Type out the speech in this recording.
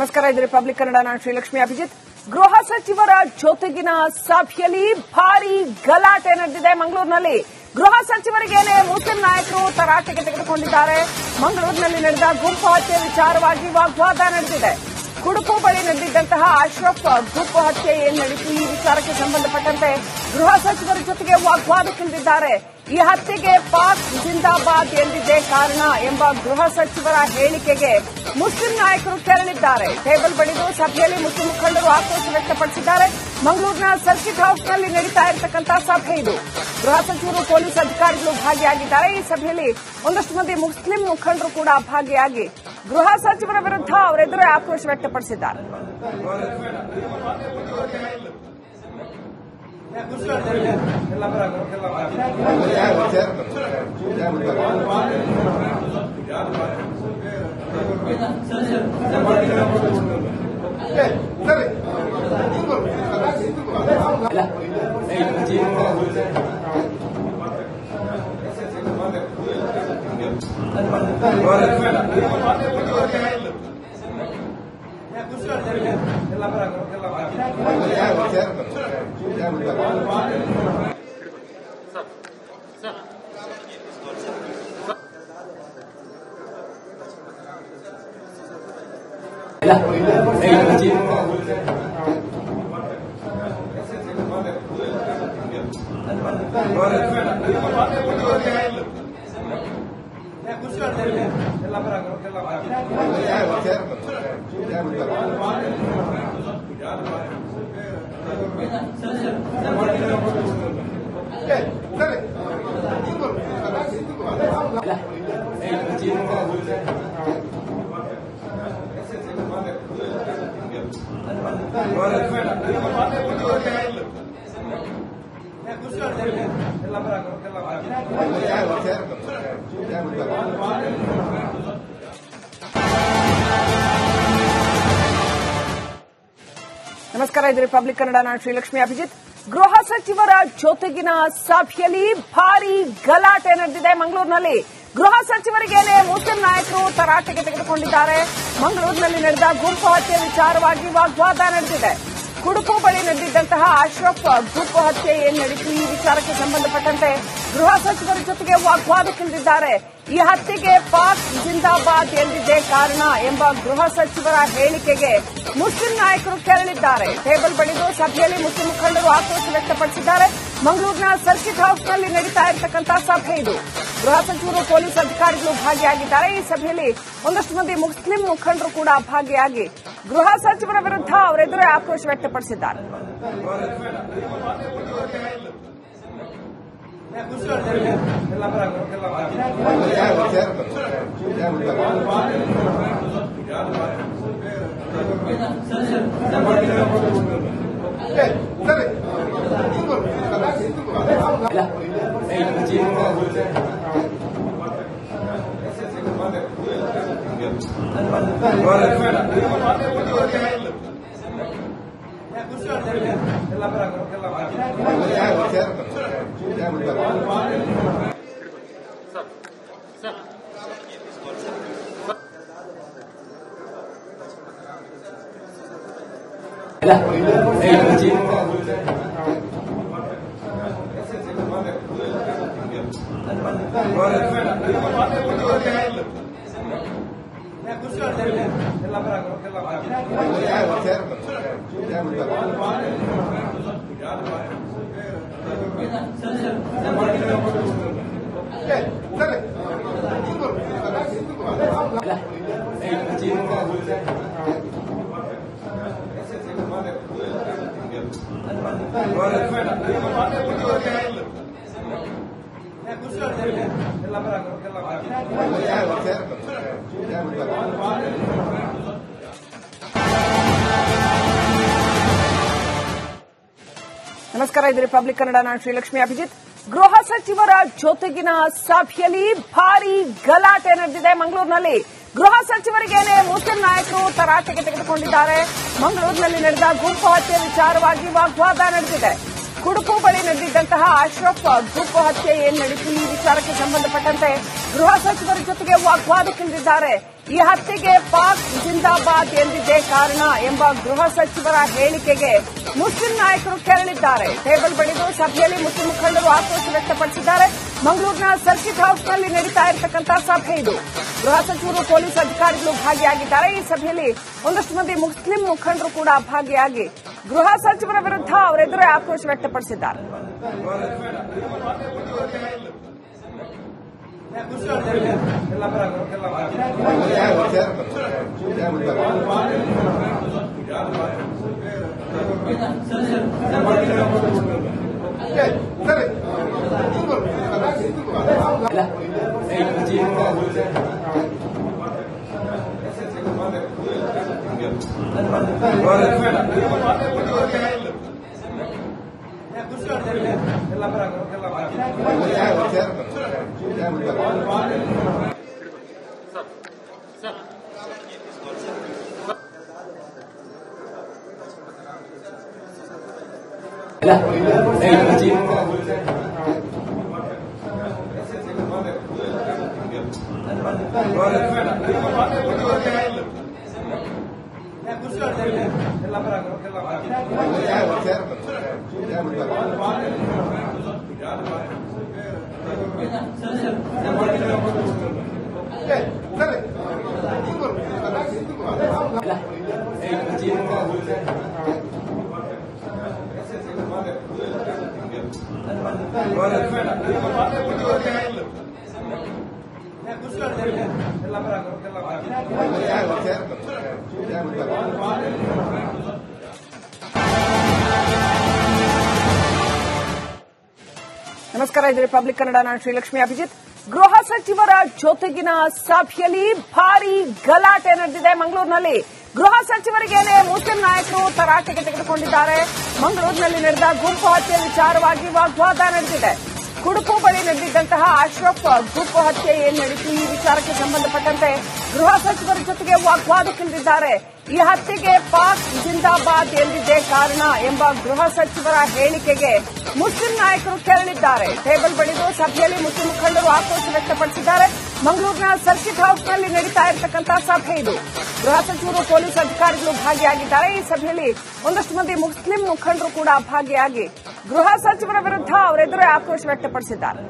ನಮಸ್ಕಾರ, ಇದು ರಿಪಬ್ಲಿಕ್ ಕನ್ನಡ. ನಾನು ಶ್ರೀಲಕ್ಷ್ಮಿ ಅಭಿಜಿತ್. ಗೃಹ ಸಚಿವರ ಜೊತೆಗಿನ ಸಭೆಯಲ್ಲಿ ಭಾರೀ ಗಲಾಟೆ ನಡೆದಿದೆ ಮಂಗಳೂರಿನಲ್ಲಿ. ಗೃಹ ಸಚಿವರಿಗೇನೆ ಮುಸ್ಲಿಂ ನಾಯಕರು ತರಾಟೆಗೆ ತೆಗೆದುಕೊಂಡಿದ್ದಾರೆ. ಮಂಗಳೂರಿನಲ್ಲಿ ನಡೆದ ಗುಂಪು ಹತ್ಯೆ ವಿಚಾರವಾಗಿ ವಾಗ್ವಾದ ನಡೆದಿದೆ. ಕುಡುಪು ಬಳಿ ನಡೆದಿದ್ದಂತಹ ಅಶ್ರಫ್ ಗುಂಪು ಹತ್ಯೆ ಏನ್ ನಡೆಯಿತು, ಈ ವಿಚಾರಕ್ಕೆ ಸಂಬಂಧಪಟ್ಟಂತೆ ಗೃಹ ಸಚಿವರ ಜೊತೆಗೆ ವಾಗ್ವಾದಕ್ಕಿಳಿದಿದ್ದಾರೆ. ಈ ಹತ್ಯೆಗೆ ಪಾಕ್ ಜಿಂದಾಬಾದ್ ಎಂದಿದ್ದೇ ಕಾರಣ ಎಂಬ ಗೃಹ ಸಚಿವರ ಹೇಳಿಕೆಗೆ ಮುಸ್ಲಿಂ ನಾಯಕರು ಕೆರಳಿದ್ದಾರೆ. ಟೇಬಲ್ ಬಡಿದು ಸಭೆಯಲ್ಲಿ ಮುಸ್ಲಿಂ ಮುಖಂಡರು ಆಕ್ರೋಶ ವ್ಯಕ್ತಪಡಿಸಿದ್ದಾರೆ. ಮಂಗಳೂರಿನ ಸರ್ಕಿಟ್ ಹೌಸ್ನಲ್ಲಿ ನಡೀತಾ ಇರತಕ್ಕಂತಹ ಸಭೆ ಇದು. ಗೃಹ ಸಚಿವರು, ಪೊಲೀಸ್ ಅಧಿಕಾರಿಗಳು ಭಾಗಿಯಾಗಿದ್ದಾರೆ. ಈ ಸಭೆಯಲ್ಲಿ ಒಂದಷ್ಟು ಮಂದಿ ಮುಸ್ಲಿಂ ಮುಖಂಡರು ಕೂಡ ಭಾಗಿಯಾಗಿ ಗೃಹ ಸಚಿವರ ವಿರುದ್ಧ ಅವರೆದುರೇ ಆಕ್ರೋಶ ವ್ಯಕ್ತಪಡಿಸಿದ್ದಾರೆ. ನಮಸ್ಕಾರ, ಇದು ರಿಪಬ್ಲಿಕ್ ಕನ್ನಡ. ನಾನು ಶ್ರೀಲಕ್ಷ್ಮಿ ಅಭಿಜಿತ್. ಗೃಹ ಸಚಿವರ ಜೊತೆಗಿನ ಸಭೆಯಲ್ಲಿ ಭಾರೀ ಗಲಾಟೆ ನಡೆದಿದೆ ಮಂಗಳೂರಿನಲ್ಲಿ. ಗೃಹ ಸಚಿವರಿಗೇನೆ ಮುಸ್ಲಿಂ ನಾಯಕರು ತರಾಟೆಗೆ ತೆಗೆದುಕೊಂಡಿದ್ದಾರೆ. ಮಂಗಳೂರಿನಲ್ಲಿ ನಡೆದ ಗುಂಪು ಹತ್ಯೆ ವಿಚಾರವಾಗಿ ವಾಗ್ವಾದ ನಡೆದಿದೆ. ಕುಡುಪು ಬಳಿ ನಡೆದಿದ್ದಂತಹ ಅಶ್ರಫ್ ಗುಂಪು ಹತ್ಯೆ ಏನ್ ನಡೆಯಿತು, ಈ ವಿಚಾರಕ್ಕೆ ಸಂಬಂಧಪಟ್ಟಂತೆ ಗೃಹ ಸಚಿವರ ಜೊತೆಗೆ ವಾಗ್ವಾದಕ್ಕಿಳಿದಿದ್ದಾರೆ. ಈ ಹತ್ಯೆಗೆ ಪಾಕ್ ಜಿಂದಾಬಾದ್ ಎಂದಿದ್ದೇ ಕಾರಣ ಎಂಬ ಗೃಹ ಸಚಿವರ ಹೇಳಿಕೆಗೆ ಮುಸ್ಲಿಂ ನಾಯಕರು ಕೆರಳಿದ್ದಾರೆ. ಟೇಬಲ್ ಬಡಿದು ಸಭೆಯಲ್ಲಿ ಮುಸ್ಲಿಂ ಮುಖಂಡರು ಆಕ್ರೋಶ ವ್ಯಕ್ತಪಡಿಸಿದ್ದಾರೆ. ಮಂಗಳೂರಿನ ಸರ್ಕಿಟ್ ಹೌಸ್ನಲ್ಲಿ ನಡೀತಾ ಇರತಕ್ಕಂತಹ ಸಭೆ ಇದು. ಗೃಹ ಸಚಿವರು, ಪೊಲೀಸ್ ಅಧಿಕಾರಿಗಳು ಭಾಗಿಯಾಗಿದ್ದಾರೆ. ಈ ಸಭೆಯಲ್ಲಿ ಒಂದಷ್ಟು ಮಂದಿ ಮುಸ್ಲಿಂ ಮುಖಂಡರು ಕೂಡ ಭಾಗಿಯಾಗಿ ಗೃಹ ಸಚಿವರ ವಿರುದ್ಧ ಅವರೆದುರೇ ಆಕ್ರೋಶ ವ್ಯಕ್ತಪಡಿಸಿದ್ದಾರೆ. ನಮಸ್ಕಾರ, ಇದು ರಿಪಬ್ಲಿಕ್ ಕನ್ನಡ. ನಾನು ಶ್ರೀಲಕ್ಷ್ಮಿ ಅಭಿಜಿತ್. ಗೃಹ ಸಚಿವರ ಜೊತೆಗಿನ ಸಭೆಯಲ್ಲಿ ಭಾರೀ ಗಲಾಟೆ ನಡೆದಿದೆ ಮಂಗಳೂರಿನಲ್ಲಿ. ಗೃಹ ಸಚಿವರಿಗೇನೆ ಮುಸ್ಲಿಂ ನಾಯಕರು ತರಾಟೆಗೆ ತೆಗೆದುಕೊಂಡಿದ್ದಾರೆ. ಮಂಗಳೂರಿನಲ್ಲಿ ನಡೆದ ಗುಂಪು ಹತ್ಯೆ ವಿಚಾರವಾಗಿ ವಾಗ್ವಾದ ನಡೆದಿದೆ. ಕುಡುಪು ಬಳಿ ನಡೆದಿದ್ದಂತಹ ಅಶ್ರಫ್ ಗುಂಪು ಹತ್ಯೆ ಏನ್ ನಡೆಯಿತು ಈ ವಿಚಾರಕ್ಕೆ ಸಂಬಂಧಪಟ್ಟಂತೆ ಗೃಹ ಸಚಿವರ ಜೊತೆಗೆ ವಾಗ್ವಾದಕ್ಕಿಳಿದಿದ್ದಾರೆ. ಈ ಹತ್ಯೆಗೆ ಪಾಕ್ ಜಿಂದಾಬಾದ್ ಎಂದಿದ್ದೇ ಕಾರಣ ಎಂಬ ಗೃಹ ಸಚಿವರ ಹೇಳಿಕೆಗೆ ಮುಸ್ಲಿಂ ನಾಯಕರು ಕೆರಳಿದ್ದಾರೆ. ಟೇಬಲ್ ಬಡಿದು ಸಭೆಯಲ್ಲಿ ಮುಸ್ಲಿಂ ಮುಖಂಡರು ಆಕ್ರೋಶ ವ್ಯಕ್ತಪಡಿಸಿದ್ದಾರೆ. ಮಂಗಳೂರಿನ ಸರ್ಕಿಟ್ ಹೌಸ್ನಲ್ಲಿ ನಡೀತಾ ಇರತಕ್ಕಂತಹ ಸಭೆ ಇದು. ಗೃಹ ಸಚಿವರು ಪೊಲೀಸ್ ಅಧಿಕಾರಿಗಳು ಭಾಗಿಯಾಗಿದ್ದಾರೆ. ಈ ಸಭೆಯಲ್ಲಿ ಒಂದಷ್ಟು ಮಂದಿ ಮುಸ್ಲಿಂ ಮುಖಂಡರು ಕೂಡ ಭಾಗಿಯಾಗಿ ಗೃಹ ಸಚಿವರ ವಿರುದ್ಧ ಅವರೆದುರೇ ಆಕ್ರೋಶ ವ್ಯಕ್ತಪಡಿಸಿದ್ದಾರೆ. ನಮಸ್ಕಾರ, ಇದು ರಿಪಬ್ಲಿಕ್ ಕನ್ನಡ. ನಾನು ಶ್ರೀಲಕ್ಷ್ಮಿ ಅಭಿಜಿತ್. ಗೃಹ ಸಚಿವರ ಜೊತೆಗಿನ ಸಭೆಯಲ್ಲಿ ಭಾರೀ ಗಲಾಟೆ ನಡೆದಿದೆ ಮಂಗಳೂರಿನಲ್ಲಿ. ಗೃಹ ಸಚಿವರಿಗೇನೆ ಮುಸ್ಲಿಂ ನಾಯಕರು ತರಾಟೆಗೆ ತೆಗೆದುಕೊಂಡಿದ್ದಾರೆ. ಮಂಗಳೂರಿನಲ್ಲಿ ನಡೆದ ಗುಂಪು ಹತ್ಯೆ ವಿಚಾರವಾಗಿ ವಾಗ್ವಾದ ನಡೆದಿದೆ. ಕುಡುಪು ಬಳಿ ನಡೆದಿದ್ದಂತಹ ಅಶ್ರಫ್ ಗುಂಪು ಹತ್ಯೆ ಏನ್ ನಡೆಯಿತು ಈ ವಿಚಾರಕ್ಕೆ ಸಂಬಂಧಪಟ್ಟಂತೆ ಗೃಹ ಸಚಿವರ ಜೊತೆಗೆ ವಾಗ್ವಾದಕ್ಕಿಳಿದಿದ್ದಾರೆ. ಈ ಹತ್ಯೆಗೆ ಪಾಕ್ ಜಿಂದಾಬಾದ್ ಎಂದಿದ್ದೇ ಕಾರಣ ಎಂಬ ಗೃಹ ಸಚಿವರ ಹೇಳಿಕೆಗೆ ಮುಸ್ಲಿಂ ನಾಯಕರು ಕೆರಳಿದ್ದಾರೆ. ಟೇಬಲ್ ಬಡಿದು ಸಭೆಯಲ್ಲಿ ಮುಸ್ಲಿಂ ಮುಖಂಡರು ಆಕ್ರೋಶ ವ್ಯಕ್ತಪಡಿಸಿದ್ದಾರೆ. ಮಂಗಳೂರಿನ ಸರ್ಕಿಟ್ ಹೌಸ್ನಲ್ಲಿ ನಡೀತಾ ಇರತಕ್ಕಂತಹ ಸಭೆ ಇದು. ಗೃಹ ಸಚಿವರು ಪೊಲೀಸ್ ಅಧಿಕಾರಿಗಳು ಭಾಗಿಯಾಗಿದ್ದಾರೆ. ಈ ಸಭೆಯಲ್ಲಿ ಒಂದಷ್ಟು ಮಂದಿ ಮುಸ್ಲಿಂ ಮುಖಂಡರು ಕೂಡ ಭಾಗಿಯಾಗಿ ಗೃಹ ಸಚಿವರ ವಿರುದ್ಧ ಅವರೆದುರೇ ಆಕ್ರೋಶ ವ್ಯಕ್ತಪಡಿಸಿದ್ದಾರೆ.